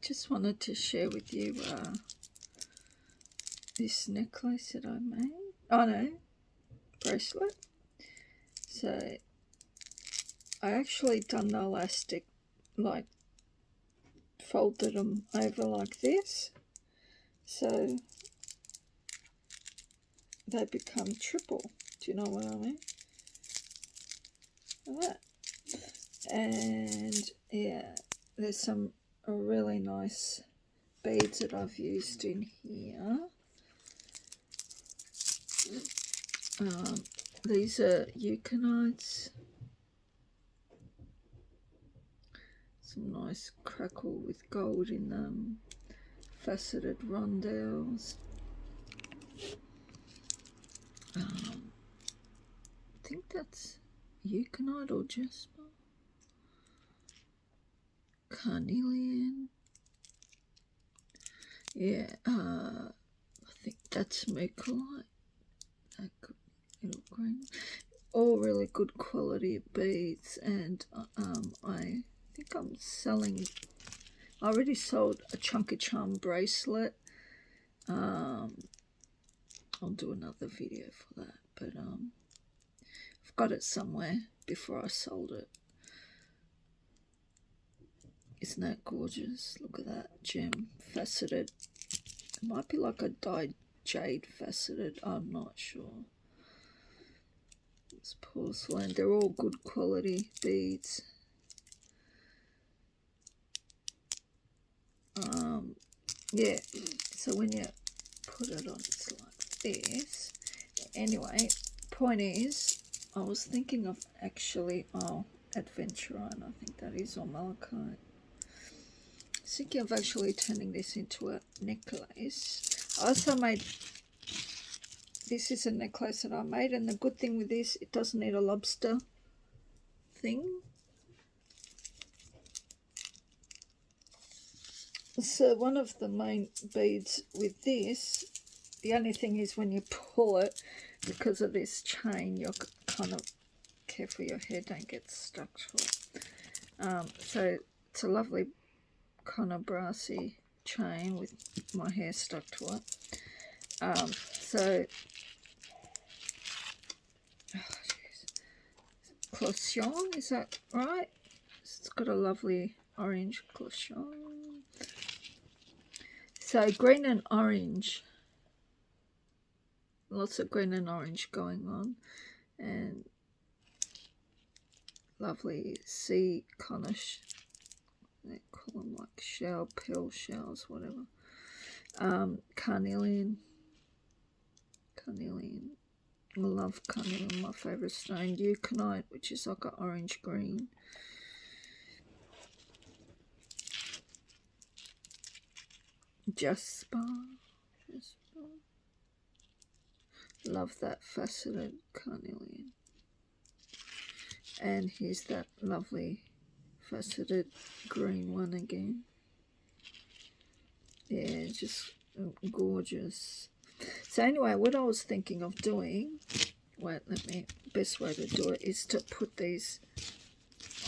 just wanted to share with you this necklace that I made. Oh no, bracelet. So I actually done the elastic, like folded them over like this, so they become triple. Do you know what I mean? Like that. And yeah, there's some really nice beads that I've used in here. These are eucanites. Some nice crackle with gold in them. Faceted rondelles. I think that's eucanite or jasper. Carnelian. Yeah, I think that's merculite. That could be little green. All really good quality beads, and I think I'm selling. I already sold a chunky charm bracelet. I'll do another video for that, but I've got it somewhere before I sold it. Isn't that gorgeous? Look at that gem, faceted. It might be like a dyed jade faceted, I'm not sure. It's porcelain. They're all good quality beads. Yeah, so when you put it on, it's like this. Anyway, point is, I was thinking of actually, adventurine, I think that is, or malachite. Thinking of actually turning this into a necklace. I also made, this is a necklace that I made, and the good thing with this, it doesn't need a lobster thing. So one of the main beads with this, the only thing is when you pull it, because of this chain, you're kind of careful your hair don't get stuck to it. So it's a lovely kind of brassy chain with my hair stuck to it. So clochon, is that right? It's got a lovely orange clochon. So green and orange, lots of green and orange going on, and lovely sea kind of, they call them like shell, pearl shells, whatever. Carnelian. I love carnelian, my favourite stone. Eucanite, which is like an orange green. Jasper. Love that faceted carnelian. And here's that lovely faceted green one again. Yeah, just gorgeous. So anyway, what I was thinking of doing, best way to do it is to put these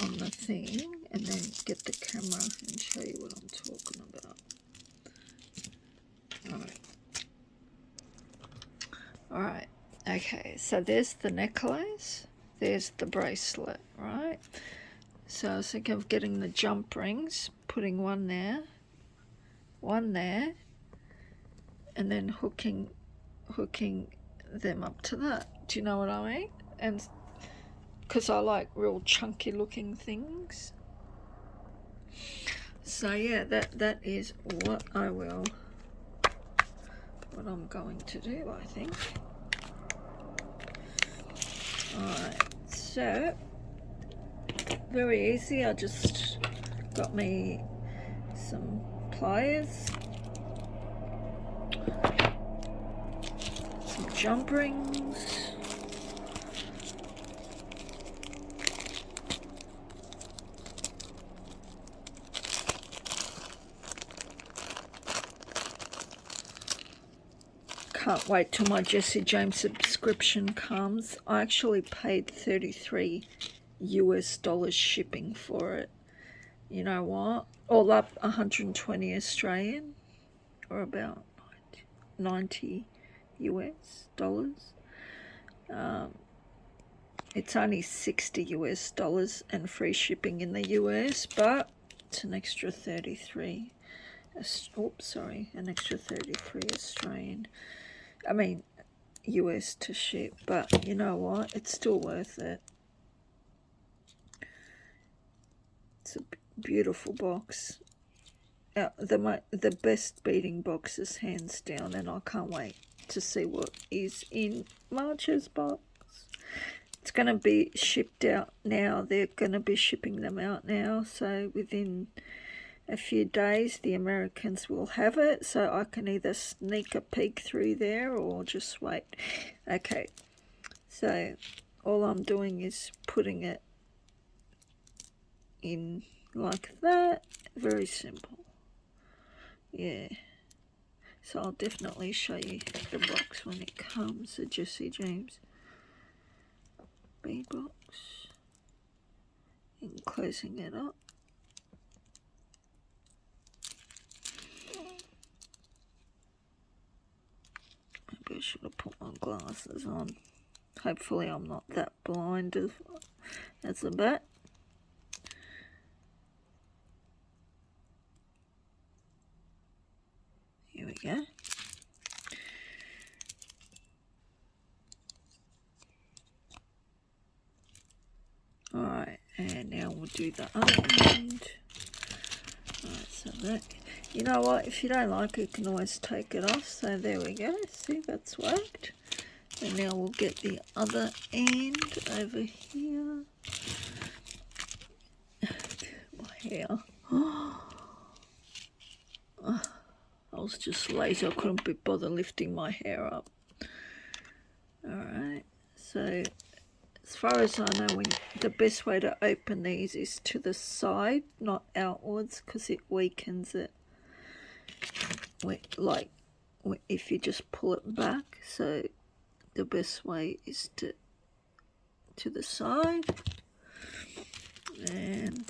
on the thing and then get the camera and show you what I'm talking about. Alright, okay, so there's the necklace, there's the bracelet, right? So I was thinking of getting the jump rings, putting one there, and then hooking them up to that. Do you know what I mean? And because I like real chunky looking things. So yeah, that is what I'm going to do, I think. Alright, so very easy. I just got me some pliers, some jump rings, can't wait till my Jesse James subscription comes. I actually paid $33 US shipping for it. You know what? all up 120 Australian, or about 90 US dollars. It's only 60 US dollars and free shipping in the US, but it's an extra 33. Oops, sorry, an extra 33 Australian. I mean, US to ship, but you know what? It's still worth it. It's a beautiful box. The best beading boxes, hands down, and I can't wait to see what is in March's box. It's going to be shipped out now. They're going to be shipping them out now, so within a few days the Americans will have it, so I can either sneak a peek through there or just wait. Okay, so all I'm doing is putting it in like that. Very simple. Yeah, so I'll definitely show you the box when it comes, the Jesse James bead box. And closing it up. Maybe I should have put my glasses on. Hopefully I'm not that blind as a bat. Here we go. Alright, and now we'll do the other end. Alright, so that, you know what, if you don't like it, you can always take it off. So there we go, see, that's worked. And now we'll get the other end over here. My hair. I was just lazy, I couldn't be bothered lifting my hair up. Alright, so as far as I know, the best way to open these is to the side, not outwards, because it weakens it. Like if you just pull it back, so the best way is to the side. And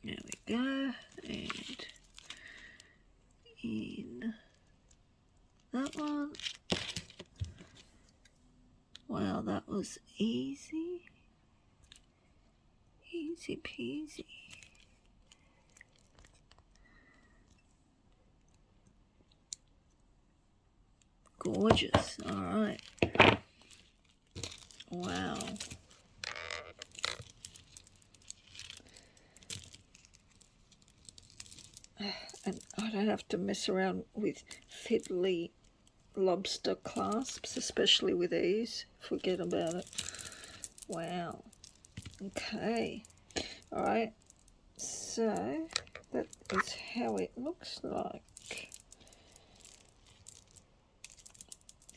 there we go, and in that one. Wow, that was easy. Easy peasy. Gorgeous. Alright. Wow. And I don't have to mess around with fiddly lobster clasps, especially with these. Forget about it. Wow. Okay. Alright. So that is how it looks like.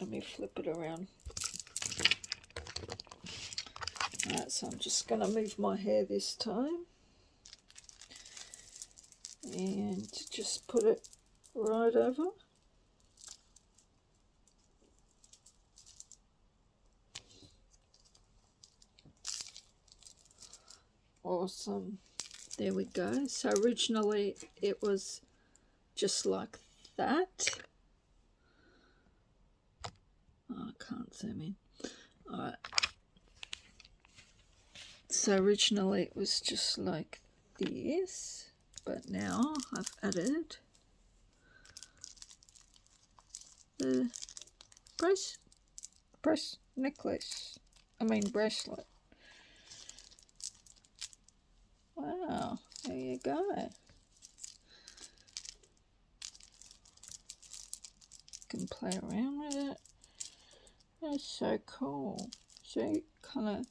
Let me flip it around. Alright, so I'm just going to move my hair this time. And just put it right over. Awesome. There we go. So originally it was just like that. Oh, I can't zoom in. Alright. So originally it was just like this, but now I've added the bracelet. Wow, there you go. Can play around with it. That's so cool. So you kind of,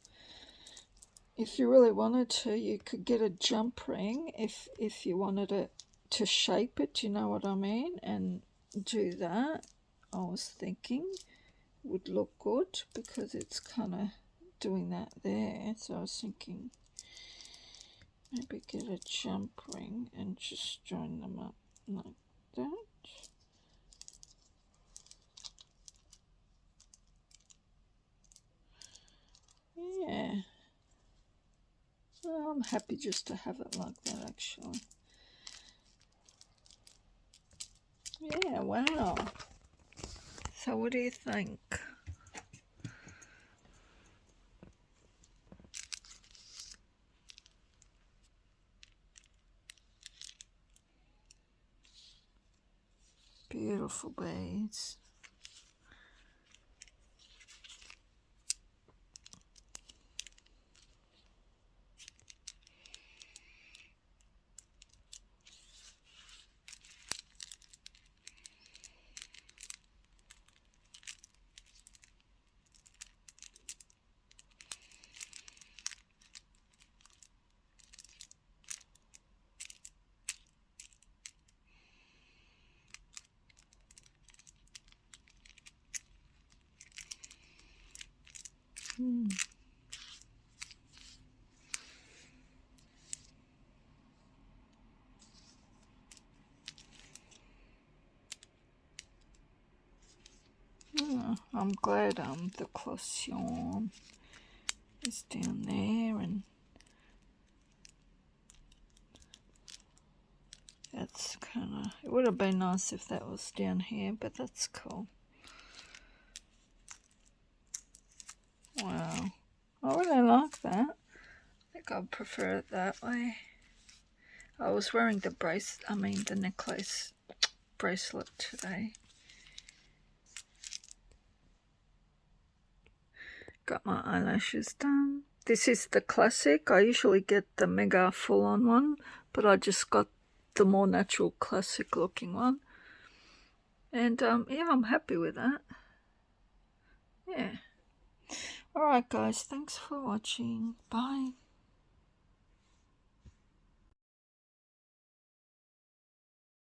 if you really wanted to, you could get a jump ring if you wanted it to shape it, you know what I mean, and do that. I was thinking would look good because it's kind of doing that there. So I was thinking maybe get a jump ring and just join them up like that. I'm happy just to have it like that, actually. Yeah, wow. So what do you think? Beautiful beads. I'm glad the cloison is down there, and that's kind of, it would have been nice if that was down here, but that's cool. Wow, I really like that. I think I'd prefer it that way. I was wearing the necklace bracelet today. Got my eyelashes done. This is the classic. I usually get the mega full-on one, but I just got the more natural classic looking one. And yeah, I'm happy with that. Yeah. Alright guys, thanks for watching. Bye.